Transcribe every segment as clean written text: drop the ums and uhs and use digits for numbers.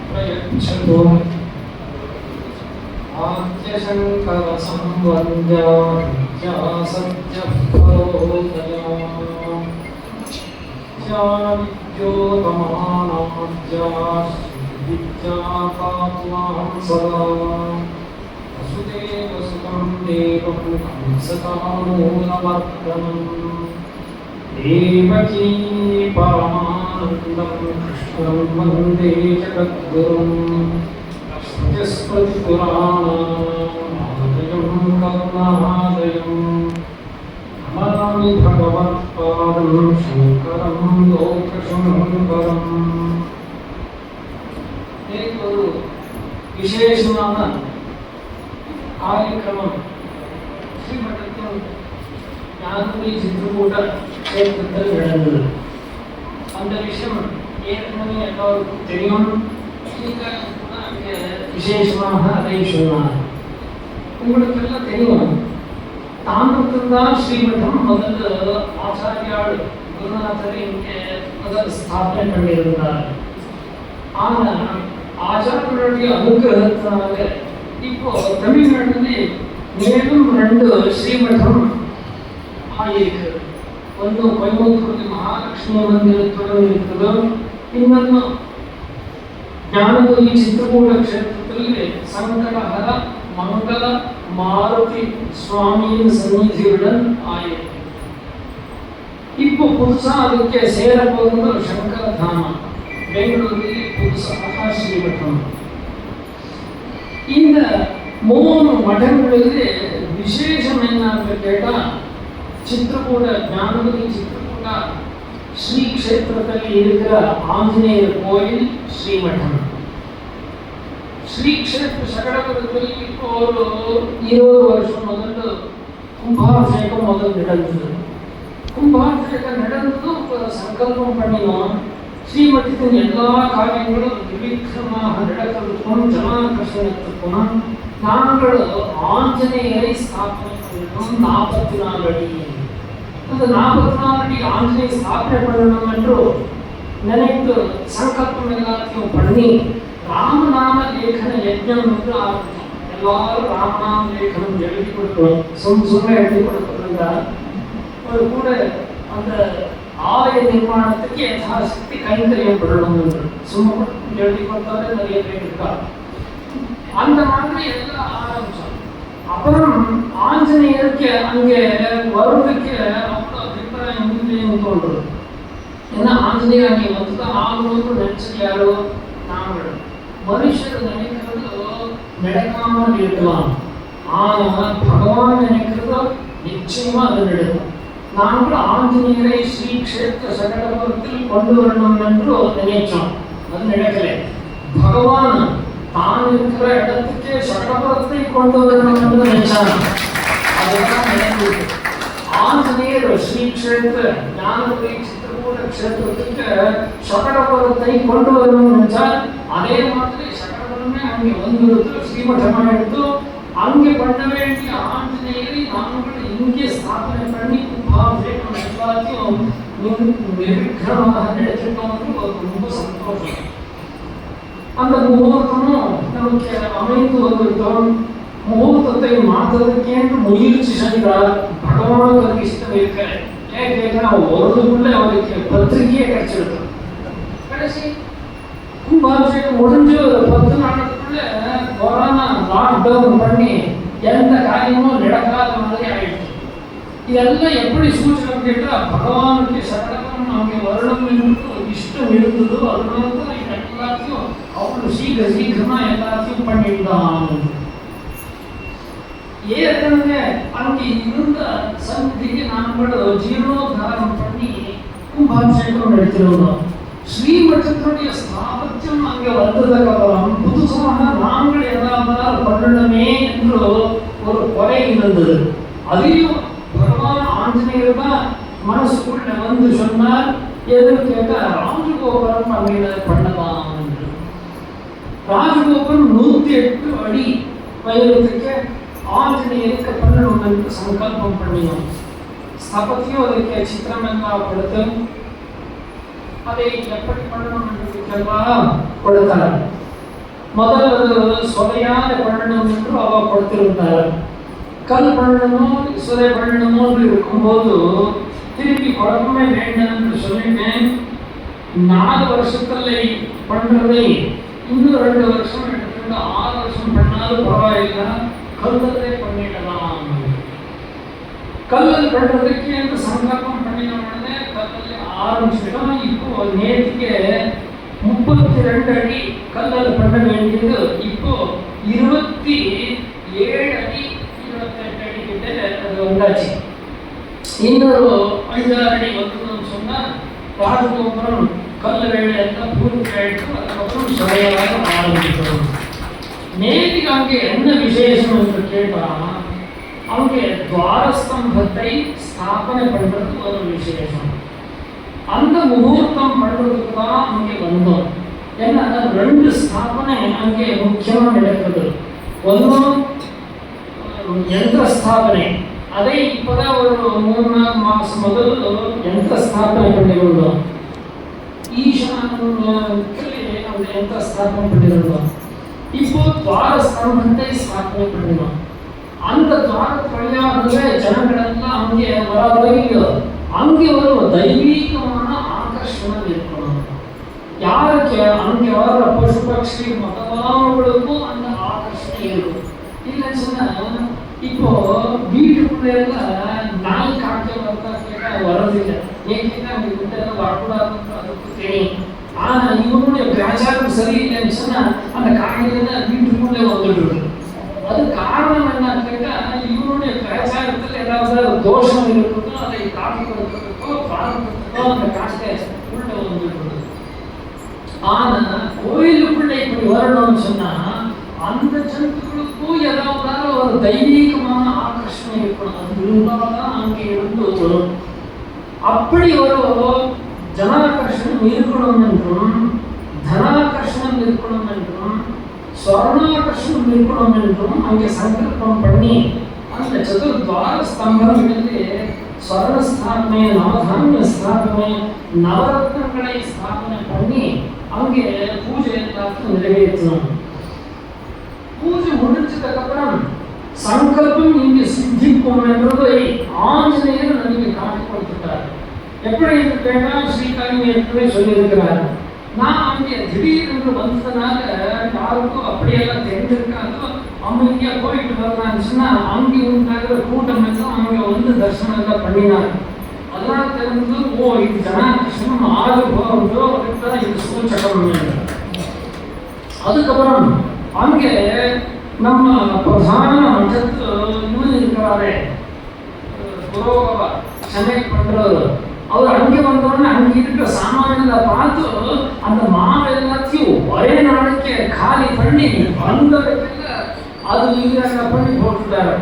प्रयच्छतु आद्यशङ्कर संवन्द्या विद्या सत्यः परोदया विद्योतमानाद्या विद्या पातु मां सदा वसुदेवसुतं देवं कंसकामूलमर्दनम् देवकी परमानन्दं कृष्णं वन्दे जगद्गुरुम् स्मृतिस्मृतिपुराणानामालयं करुणालयं नमामि भगवत्पादं शङ्करं लोकशङ्करम् ஒரு விசேஷமான காரியக்கிரமம் ஸ்ரீமட்டத்தின் ஞானபுரி சித்திரகூட க்ஷேத்திரத்தில் நடந்தது. அந்த விஷயம் ஏற்கனவே எல்லாருக்கும் தெரியும். அங்கே விசேஷமாக அதை சொன்னார். உங்களுக்கு எல்லாம் தெரியும், தாமரத்துதான் ஸ்ரீமட்டம் முதல்ல ஆச்சாரியாள் குருநாதரை இங்கே முதல் ஸ்தாபனை பண்ணியிருந்தார். ஆனால் ஆச்சாரியருடைய அனுகிரகத்தினால இப்போ தமிழ்நாட்டிலே மேலும் 2 ஸ்ரீமட்டம் ஆகியிருக்கு. ಒಂದು ಕೊಯಮತ್ತೂರಲ್ಲಿ ಮಹಾಲಕ್ಷ್ಮಿ ಮಂದಿರದೊಳಗೆ ಇರ್ತದೆ, ಇನ್ನೊಂದು ಜ್ಞಾನಪುರಿ ಚಿತ್ರಕೂಟ ಕ್ಷೇತ್ರದಲ್ಲಿ ಸಂಕಟಹರ ಮಂಗಲ ಮಾರುತಿ ಸ್ವಾಮಿயின் சந்நிதியுடன் ஆயிருக்கு. இப்போ புதுசா அதுக்கு சேர போகிறது சங்கர தாமம். பெங்களூரில் புதுசாக ஸ்ரீமட்டம். இந்த 3 மடங்களிலே விசேஷம் என்னன்னு கேட்டா, ಚಿತ್ರಕೂಟ ಜ್ಞಾನಪುರಿ ಚಿತ್ರಕೂಟ ಶ್ರೀ ಕ್ಷೇತ್ರದಲ್ಲಿ இருக்கிற ಆಂಜನೇಯರ கோயில் ಶ್ರೀಮಠಂ. ಶ್ರೀ ಕ್ಷೇತ್ರ சகடபுரத்தில் ஒரு 20 வருஷம் முதல்ல கும்பாபிஷேகம் முதல் நடந்தது. கும்பாபிஷேகம் நடந்ததும் சங்கல்பம் பண்ணினோம், ஸ்ரீமட்டத்தின் எல்லா காரியங்களும் நிர்விக்ரமாக நடக்கிறதுக்கும் ஜனாகர்ஷணத்துக்கும் நாங்கள் ஆஞ்சநேயரை ஸ்தாபனை பண்ணணும். 44 அடி, அந்த 44 அடி ஆஞ்சநேய ஸ்தாபனை பண்ணணும் என்று நினைத்து சங்கல்பம் எல்லாத்தையும் பண்ணி ராமநாம லேಖನ யஜ்ஞம் என்று ஆரம்பித்தோம். எல்லாரும் ராமநாம லேಖனம் எழுதி கொடுக்கிறோம். சும்மா எழுதி கொடுத்திருந்தார். ஒரு கூட அந்த ஆலய நிர்மாணத்துக்கு யதாசக்தி கைங்கரியம் பண்ணணும் என்று சும்மா எழுதி கொடுத்தாலே நிறைய பேர் இருக்கார். அந்த மாதிரி எல்லாம் ஆரம்பிச்சோம். அப்புறம் ஆஞ்சநேயருக்கு அங்கே வருவதற்கு அவ்வளோ அபிப்பிராயம் இல்லைன்னு தோன்றுது. ஏன்னா ஆஞ்சநேயர் அங்கே வந்துதான் ஆகணும்னு நினைச்சது யாரோ நாங்கள். மனுஷர் நினைக்கிறது நடக்காமல் இருக்கலாம், ஆனால் பகவான் நினைக்கிறதோ நிச்சயமா அது நடக்கும். நாங்கள் ஆஞ்சநேயரை ஸ்ரீ க்ஷேத்திர சகடபுரத்தில் கொண்டு வரணும் என்று நினைச்சோம். அது நடக்கலை. பகவான் தான் இருக்கிற இடத்துக்கே சகடபுரத்தை கொண்டு வரணும் என்று நினைச்சாங்க. அதுதான் நடந்தது. ஆஞ்சநேயர் ஸ்ரீ க்ஷேத்திர ஞானபுரி சித்திரகூட க்ஷேத்திரத்துக்கு சகடபுரத்தை கொண்டு வரணும்னு நினைச்சால், அதே மாதிரி சகடபுரமே அங்கே வந்துடுத்து ஸ்ரீமட்டமாக எடுத்து அங்கே பண்ண வேண்டிய ஆஞ்சநேயரை நாங்கள் இங்கே ஸ்தாபனை பண்ணி கும்பாபிஷேகம் எல்லாத்தையும் நிர்விக்ரமாக நடத்திட்டோம்னு ரொம்ப சந்தோஷம். அந்த முகூர்த்தமும் நமக்கு அமைந்து வந்துவிட்டோம். முகூர்த்தத்தை மாற்றுவதற்கேன்று முயற்சி செய்தார். பகவானுக்கு அதுக்கு இஷ்டம் இருக்க. ஏன் கேட்கனா, ஒருக்குள்ள அவருக்கு பத்திரிகையே கிடைச்சிருக்கும். கடைசி கும்பாபிஷேகம் முடிஞ்சு 10 நாளுக்குள்ள கொரோனா லாக்டவுன் பண்ணி எந்த காரியமும் நடக்காத மாதிரி ஆயிடுச்சு. இதெல்லாம் எப்படி சூச்சனை கேட்டால், பகவானுக்கு சகடபுரம் அங்கே வரணும் என்று இஷ்டம் இருந்ததோ அதனால தான் எல்லாத்தையும் அவ்வளோ சீக்கிரமா எல்லாத்தையும் பண்ணிவிட்டான். ஏற்கனவே அங்கே இருந்த சந்நிதிக்கு நாங்கள் ஜீர்ணோத்தாரம் பண்ணி கும்பாபிஷேகம் எடுத்திருந்தோம். ஸ்ரீமட்டத்தினுடைய ஸ்தாபத்தியம் அங்கே வந்ததுக்கப்புறம் புதுசாக நாங்கள் ஏதாவது பண்ணணுமே என்று ஒரு குறை இருந்தது. அதையும் பகவான் ஆஞ்சநேயர் தான் மனசுக்குள்ள வந்து சொன்னார். எது கேட்டால், ராஜகோபுரம் அங்கே பண்ணலாம் என்று. ராஜகோபுரம் 108 அடி உயரத்துக்கு ಆಂಜನೇಯರಿಗೆ ಪನ್ನೊಂದು ಸಂಕಲ್ಪಂ ಪಣ್ಣಿನೋ ಸ್ಥಾಪತಿಯೋ ಅದಕ್ಕೆ ಚಿತ್ರಮೆಲ್ಲ ಕೊಡುತ್ತೆ. அதை எப்படி பண்ணணும் என்றெல்லாம் கொடுத்தார். முதல் சொலையான பண்ணணும் என்று அவ கொடுத்திருந்தார். கல் பண்ணணுமோ சுரை பண்ணணுமோ இருக்கும்போது திருப்பி குழப்பமே வேண்டாம் என்று சொல்லிட்டேன். 4 வருஷத்துல பண்றதை இன்னும் 2 வருஷம் எடுத்துட்டு 6 வருஷம் பண்ணாலும் பரவாயில்லை, கல்லத்தை பண்ணிடலாம். கல்லல் பண்றதுக்கு என்று சங்கல்பம் பண்ணின உடனே கல்லல் ஆரம்பிச்சிட்டோம். இப்போ நேற்றுக்கு 32 அடி கல்லல் பண்ண வேண்டியது இப்போ 27 அடி 28 அடி கிட்ட அது வந்தாச்சு. இன்னொரு 5-6 அடி வந்துடும் சொன்னா ராஜகோபுரம் கல் வேலை எல்லாம் பூர்த்தி ஆயிட்டு அதுக்கப்புறம் சடையாக ஆரம்பிக்கிறோம். நேற்றுக்கு அங்கே என்ன விசேஷம் என்று கேட்டா அங்கே துவாரஸ்தம்பத்தை ஸ்தாபனை பண்றது ஒரு விசேஷம். அந்த முகூர்த்தம் பண்றதுக்கு தான் அங்கே வந்தோம். ஏன்னா 2 ஸ்தாபனை அங்கே முக்கியமா நடக்குது. ஒன்றும் யந்திர ஸ்தாபனை, அதை இப்பதான் ஒரு 3-4 மாசம் முதல் யந்திர ஸ்தாபனை பண்ணிருந்தோம். ஈசான அந்த யந்திர ஸ்தாபனை பண்ணிருந்தோம். இப்போ துவாரஸ்தம்பத்தை ஸ்தாபனை பண்ணினோம். அந்த துவாரத்து வழியாகவே ஜனங்களெல்லாம் அங்கே வரையோ அங்கே ஒரு தெய்வீகமான ஆகர்ஷணம் இருக்கணும். யாருக்கு அங்கே வர பசு பட்சி மதவானவர்களுக்கும் அந்த ஆகர்ஷணம் இருக்கும். இல்லைன்னு சொன்னா இப்போ வீட்டுக்குள்ளே நாய் காக்க வரதா கேட்டா வர்றதில்லை. ஏன் கேட்டா அவங்க கிட்ட வரக்கூடாதுன்னு அதுக்கு தெரியும். ஆனா இவனுடைய பிரச்சாரம் சரியில்லைன்னு சொன்னா அந்த காய்கறி வீட்டுக்குள்ளே வந்துடுது. அது காரணம் என்ன கேட்டா இவனுடைய பிரச்சாரத்தில் ஏதாவது தோஷம் இருக்குதோ அதை காட்டி கொடுக்கிறதுக்கோ பார்க்கிறதுக்கோ அந்த காட்டை உள்ள வந்துடுது. ஆனா கோயிலுக்குள்ள இப்படி வரணும்னு சொன்னா அந்த ஜந்துக்களுக்கும் ஏதாவது ஒரு தெய்வீகமான ஆகர்ஷணம் இருக்கணும். அது இருந்தால்தான் அங்கே இருந்து வரும். அப்படி ஒரு ஜனாகர்ஷணம் இருக்கணும் என்றும் தனாகர்ஷணம் இருக்கணும் என்றும் ஸ்வர்ணாகர்ஷணம் இருக்கணும் என்றும் அங்கே சங்கல்பம் பண்ணி அந்த சதுர்த்வார ஸ்தம்பம் என்று ஸ்வர்ண ஸ்தாபனை, நவதானிய ஸ்தாபனை, நவரத்னங்களை ஸ்தாபனை பண்ணி அங்கே பூஜை எல்லாத்தையும் நிறைவேற்றணும். பூஜை முடிச்சதுக்கு அப்புறம் சங்கல்பம் இங்கே சித்திக்கும் என்றதை ஆஞ்சநேயர் நமக்கு காட்டி கொடுத்துட்டார். எப்படி என்று கேட்டால் ஸ்ரீகாரியம் ஏற்கனவே சொல்லியிருக்கிறார். நான் அங்கே திடீரென்று வந்ததுனால யாருக்கும் அப்படியெல்லாம் தெரிஞ்சிருக்காங்க. அமைதியா போயிட்டு வர்றான்னு சொன்னா அங்கே உண்டாகிற கூட்டம் எல்லாம் அங்கே வந்து தரிசனம் எல்லாம் பண்ணினாங்க. அதெல்லாம் தெரிஞ்சு ஓ இது ஜனாகிருஷ்ணன் 6 போகிறதோ அதுதான் இது சூச்சகம். அதுக்கப்புறம் அங்கே நம்ம பிரதான மட்டத்து இவன் இருக்கிறாரே புரோகவா சமையல் பண்றவர், அவர் அங்கே வந்தோடனே அங்கே இருக்கிற சாமான்களை பார்த்து அந்த மாவு எல்லாத்தையும் ஒரே நாளைக்கு காலி பண்ணி வந்ததுக்கு அது இல்லைங்க பண்ணி போட்டுட்டாரு.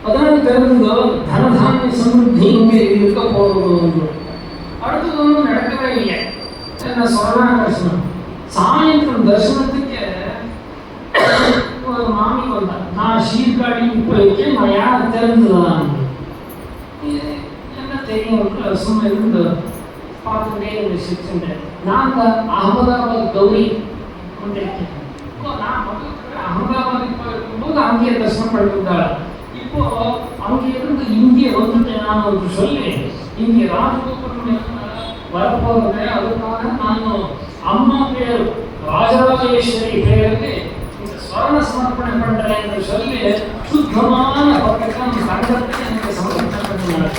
அதனால தெரிஞ்சோ தனதானிய சமிருத்தி இங்கே இருக்க போகிறது. அடுத்தது ஒன்றும் நடக்கவே இல்லை. என்ன ஸ்வர்ணாகர்ஷணம் சாயந்தரம் தரிசனத்துக்கு ஒரு மாமி வந்தார். நான் சீர்காழி போயிட்டு நான் யார் தெரிஞ்சுதான் என்ன தெரியும் சும்மா இருந்து பார்த்துட்டே சிரிச்சுட்டேன். நான் தான் அகமதாபாத் கௌரி வந்திருக்கேன். நான் அகமதாபாத் போயிருக்கும்போது அங்கே தரிசனம் பண்ணிருந்தாள். இப்போ அங்கே இருந்து இங்கே வந்துட்டேன் நான் ஒரு சொல்லி இங்கே ராஜகோபுரம் வரப்போறது. அதுக்காக நான் அம்மா பேர் ராஜராஜேஸ்வரி பேருக்கு இந்த ஸ்வர்ண சமர்ப்பணை பண்றேன் என்று சொல்லி சுத்தமான பக்கத்தான் சங்கத்தை எனக்கு சமர்ப்பணை பண்ணினார்.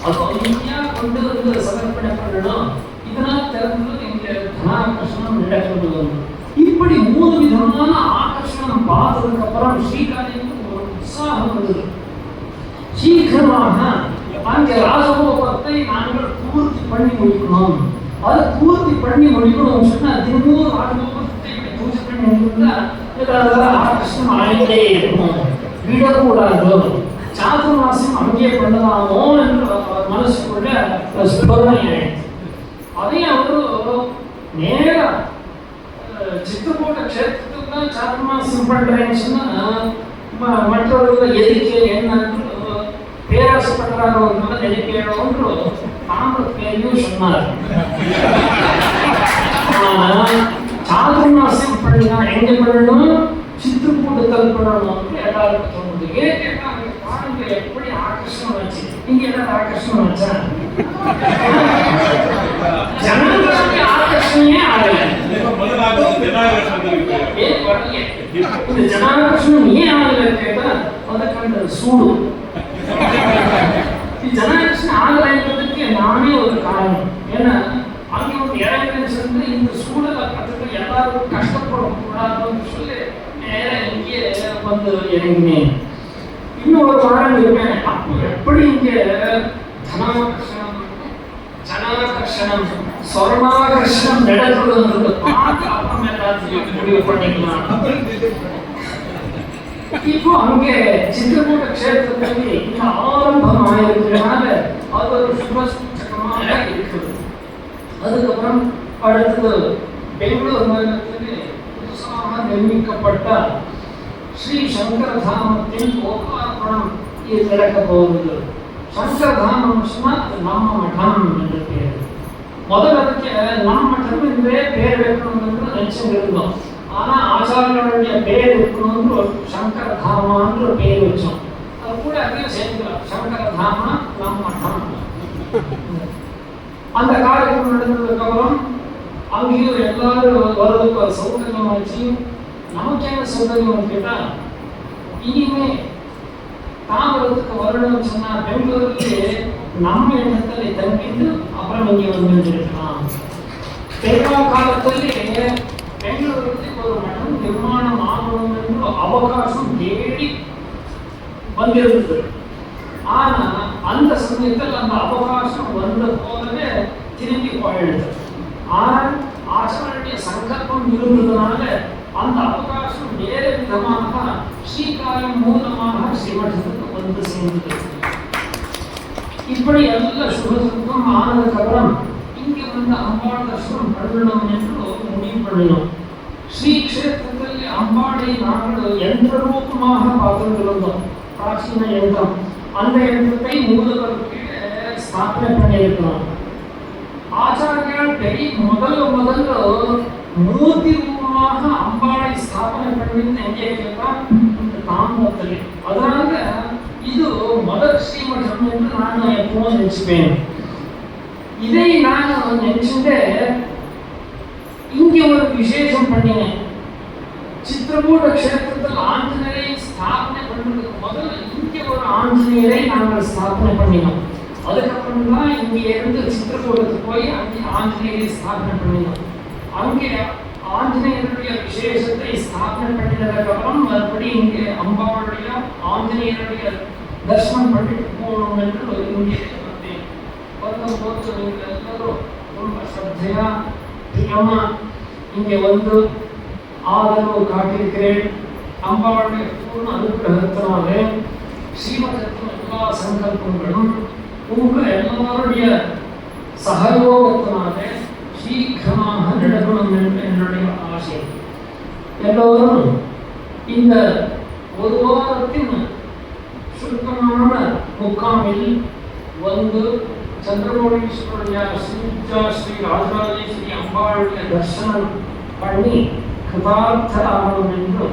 அப்போ இந்தியா கொண்டு வந்து சமர்ப்பணை பண்ணணும். இதனால் திறந்து இங்க தனாகர்ஷணம் நடக்கிறது. இப்படி 3 விதமான ஆகர்ஷணம் பார்த்ததுக்கு அப்புறம் ஸ்ரீகாரிக்கு ஒரு உற்சாகம் வந்தது. சீக்கிரமாக அங்கே ராஜகோபுரத்தை நாங்கள் பூர்த்தி பண்ணி முடிக்கணும். அதை பூர்த்தி பண்ணி முடிக்கணும் சொன்னா தினமும் ராஜகோபுரத்தை பூஜை பண்ணி முடிந்தா ஏதாவது ஆகர்ஷணம் ஆகிட்டே இருக்கும். விடக்கூடாது. சாதுர்மாசம் அங்கே பண்ணலாமோ என்று மனசுக்குள்ள ஸ்போதனை ஆயிடுச்சு. அதையும் அவரு நேரா சித்தப்போட்ட க்ஷேத்திரத்துக்கு தான் சாதுர்மாசம் பண்றேன்னு சொன்னா மற்றவர்கள் எதுக்கு என்ன பேராசப்படுறாங்க எதுக்கு ஒன்று தாமரை பேரையும் சொன்னார். சாதுர்மாசியம் பண்ணினா எங்க பண்ணணும், சித்திரக்கூட்டத்தில் பண்ணணும் எல்லாருக்கும் தோணுது. ஏன் கேட்டா அங்க பாருங்க எப்படி ஆகர்ஷணம் வச்சு. இங்க ஏதாவது ஆகர்ஷணம் வச்சா ஜனங்களுக்கு ஆகர்ஷணமே ஆகல. ஏன் வரல இந்த ஜனாகர்ஷணம் ஏன் ஆகல கேட்டா அதுக்கான சூடு. ஜனாகர்ஷணம் ஆகலைன்றதுக்கு நானே ஒரு காரணம். ஏன்னா அங்கே ஒரு இளைஞர்கள் சேர்ந்து இந்த சூழலை கற்றுக்க எல்லாரும் கஷ்டப்படக்கூடாதுன்னு சொல்லி நேரம் இங்கே வந்து இறங்கினேன். இன்னும் ஒரு வாரம் இருப்பேன். அப்போ எப்படி இங்கே ஜனாகர்ஷணம் சொர்ணாகர்ஷணம் நடக்கிறது பார்த்து அப்புறம் எல்லாத்தையும் முடிவு பண்ணிக்கலாம். இப்போ அங்கே சித்திரக்கூட்ட க்ஷேத்திரத்தில் இந்த ஆரம்பம் ஆயிருக்கிறதுனால அது ஒரு சுபசமாக இருக்குது. அதுக்கப்புறம் அடுத்தது பெங்களூர் நகரத்தில் புதுசாக நிர்மிக்கப்பட்ட ஸ்ரீ சங்கரதாமத்தின் லோகார்ப்பணம் இது நடக்க போகுது. சங்கரதாமம் சொன்னால் நம்ம மடம் என்று பேர். முதல்ல அதுக்கு நம்ம மடம் என்றே பேர் வைக்கணும் என்று நினைச்சு இருந்தோம். ஆனா ஆச்சாரியனுடைய பேர் இருக்கணும்னு சங்கரதாமான்னு ஒரு பேர் வச்சோம். அது கூட அதையும் சேர்ந்துக்கலாம், சங்கரதாமா நம்ம மடம். அந்த காரியங்கள் நடந்ததுக்கு அப்புறம் அங்கேயும் எல்லாரும் வர்றதுக்கு ஒரு சௌகரியம் ஆச்சு. நமக்கு என்ன சௌகரியம் கேட்டா, இனிமே தாமரத்துக்கு வரணும்னு சொன்னா பெங்களூர்லயே நம்ம இடத்துல தங்கிட்டு அப்புறம் இங்கே வந்துருக்கலாம். பெருமா காலத்திலே பெங்களூருக்கு ஒரு மடம் நிர்மாணம் ஆகணும் என்று அவகாசம் தேடி வந்திருந்தது. ஆனா அந்த சமயத்தில் அந்த அவகாசம் வந்த போதவே திரும்பி போயிடுது. ஆனால் ஆச்சாரிய சங்கல்பம் இருந்ததுனால அந்த அவகாசம் வேறு விதமாக ஸ்ரீகாயம் மூலமாக ஸ்ரீமடத்துக்கு வந்து சேர்ந்தது. இப்படி எல்லா சுபத்துக்கும் ஆனதுக்கு அப்புறம் இங்கே வந்து அம்பாள் தர்சனம் பண்ணணும் என்று முடிவு பண்ணினோம். ஸ்ரீ க்ஷேத்திரத்தில் அம்பாளை நாங்கள் யந்திர ரூபமாக பார்த்துருந்தோம். பிராச்சீன யந்திரம். அந்த யந்திரத்தை மூலவருக்கு ஸ்தாபனை பண்ணியிருக்கிறோம். ஆச்சாரியால் பெரிய முதல்ல மூர்த்தி ரூபமாக அம்பாளை ஸ்தாபனை பண்ணின்னு எங்கே கேட்டால் இந்த தாம்பரத்தில். அதனால இது முதல் ஸ்ரீமடம் என்று நான் எப்பவும் நினைச்சுப்பேன். இதை நான் நினைச்சுட்டு இங்கே ஒரு விசேஷம் பண்ணினேன். சித்திரகூட க்ஷேத்திரத்தில் ஆஞ்சநேயரை ஸ்தாபனை பண்ணுறதுக்கு முதல்ல இங்கே ஒரு ஆஞ்சநேயரை நாங்கள் ஸ்தாபனை பண்ணினோம். அதுக்கப்புறம் தான் இங்கே இருந்து சித்திரகூடத்துக்கு போய் அங்கே ஆஞ்சநேயரை ஸ்தாபனை பண்ணினோம். அங்கே ஆஞ்சநேயருடைய விசேஷத்தை ஸ்தாபனை பண்ணினதுக்கப்புறம் மறுபடியும் இங்கே அம்பாவுடைய ஆஞ்சநேயருடைய தர்சனம் பண்ணிட்டு போகணும் என்று இங்கே வந்தேன். வரும்போது நீங்கள் எல்லாரும் ரொம்ப ஸ்ரத்தையா பிரியமா இங்கே வந்து ஆதரவு காட்டியிருக்கிறேன். அம்பாவுடைய பூர்ண அனுகிரகத்தினாலே ஸ்ரீமடத்தின் எல்லா சங்கல்பங்களும் உங்கள் எல்லாருடைய சகயோகத்தினாலே சீக்கிரமாக நடக்கணும் என்று என்னுடைய ஆசை. எல்லோரும் இந்த ஒரு வாரத்தின் சுருக்கமான முகாமில் வந்து சந்திரமௌலீஸ்வரனுடைய ஸ்ரீ ராஜராஜேஸ்வரி அம்பாளுடைய தர்சனம் பண்ணி கிருதார்த்த ஆகணும் என்று